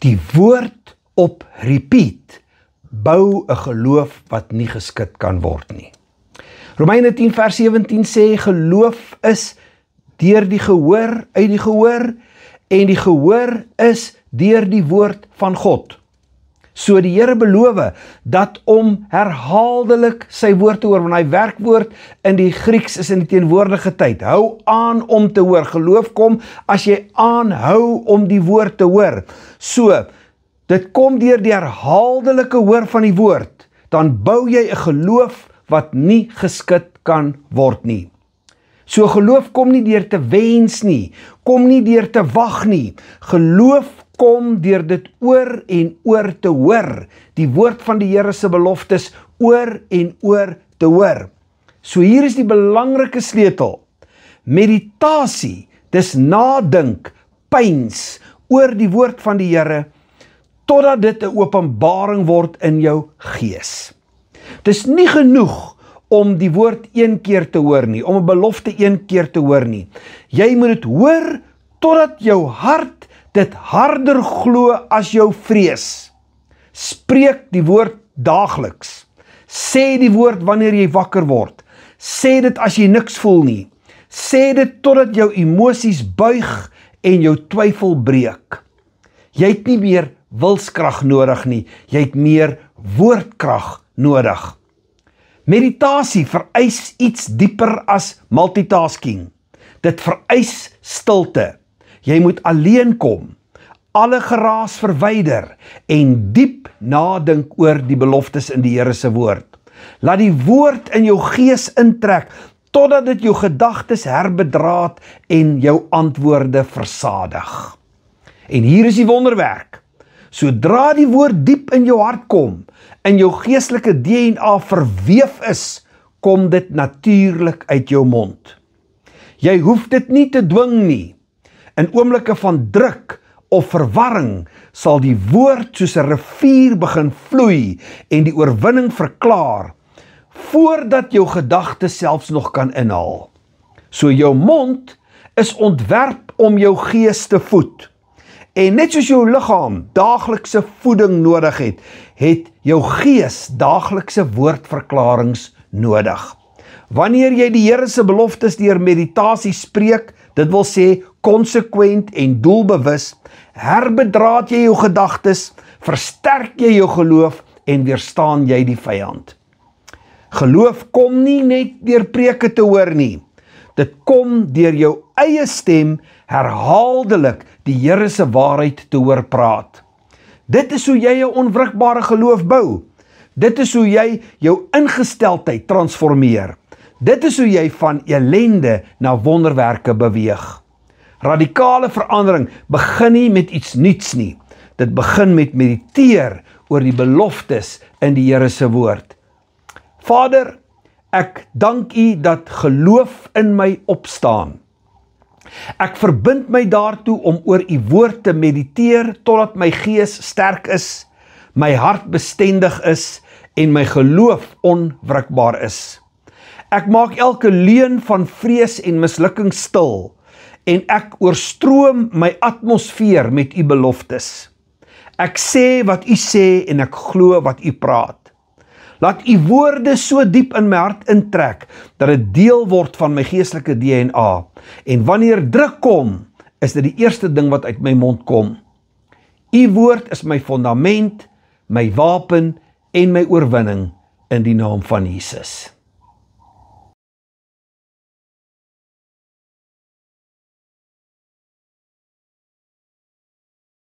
Die woord op repeat bou 'n geloof wat nie geskit kan word nie. Romeine 10 vers 17 sê, geloof is deur die gehoor, uit die gehoor, en die gehoor is deur die woord van God. So die Here beloof dat om herhaaldelik sy woord te hoor, want hy werkwoord in die Grieks is in die teenwoordige tyd. Hou aan om te hoor. Geloof kom as jy aanhou om die woord te hoor. So, dit kom deur die herhaaldelike hoor van die woord, dan bou jy 'n geloof wat nie geskit kan word nie. So geloof kom nie deur te wens nie, kom nie deur te wag nie. Geloof kom deur dit oor en oor te hoor, die woord van die Here se beloftes oor en oor te hoor. So hier is die belangrike sleutel. Meditasie, dis nadink, pyns oor die woord van die Here, totdat dit 'n openbaring word in jou gees. Dis nie genoeg om die woord een keer te hoor nie, om 'n belofte een keer te hoor nie. Jy moet dit hoor totdat jou hart dit harder glo as jou vrees. Spreek die woord daagliks. Sê die woord wanneer jy wakker word. Sê dit as jy niks voel nie. Sê dit totdat jou emosies buig en jou twyfel breek. Jy het nie meer wilskrag nodig nie, jy het meer woordkrag nodig. Meditasie vereis iets dieper as multitasking. Dit vereis stilte. Jy moet alleen kom, alle geraas verwyder en diep nadink oor die beloftes in die Here se woord. Laat die woord in jou gees intrek, totdat dit jou gedagtes herbedraad en jou antwoorde versadig. En hier is die wonderwerk. Sodra die woord diep in jou hart kom, in jou geestelike DNA verweef is, kom dit natuurlik uit jou mond. Jy hoef dit nie te dwing nie. In oomblikke van druk of verwarring sal die woord soos 'n rivier begin vloei en die oorwinning verklaar, voordat jou gedagtes selfs nog kan inhaal. So jou mond is ontwerp om jou gees te voed. En net soos jou liggaam daaglikse voeding nodig het, het jou gees daaglikse woordverklarings nodig. Wanneer jy die Here se beloftes deur meditasie spreek, dit wil sê konsekwent en doelbewus, herbedraad jy jou gedagtes, versterk jy jou geloof en weerstaan jy die vyand. Geloof kom nie net deur preke te hoor nie. Dit kom deur jou eie stem herhaaldelik die Here se waarheid te hoor praat. Dit is hoe jy 'n onwrikbare geloof bou. Dit is hoe jy jou ingesteldheid transformeer. Dit is hoe jy van ellende na wonderwerke beweeg. Radikale verandering begin nie met iets nuuts nie. Dit begin met mediteer oor die beloftes in die Here se woord. Vader, ek dank U dat geloof in my opstaan. Ek verbind my daartoe om oor U woord te mediteer totdat my gees sterk is, my hart bestendig is en my geloof onwrikbaar is. Ek maak elke leuen van vrees en mislukking stil en ek oorstroom my atmosfeer met U beloftes. Ek sê wat U sê en ek glo wat U praat. Laat U woorde so diep in my hart intrek, dat dit deel word van my geestelike DNA. En wanneer druk kom, is dit die eerste ding wat uit my mond kom. U woord is my fondament, my wapen en my oorwinning in die naam van Jesus.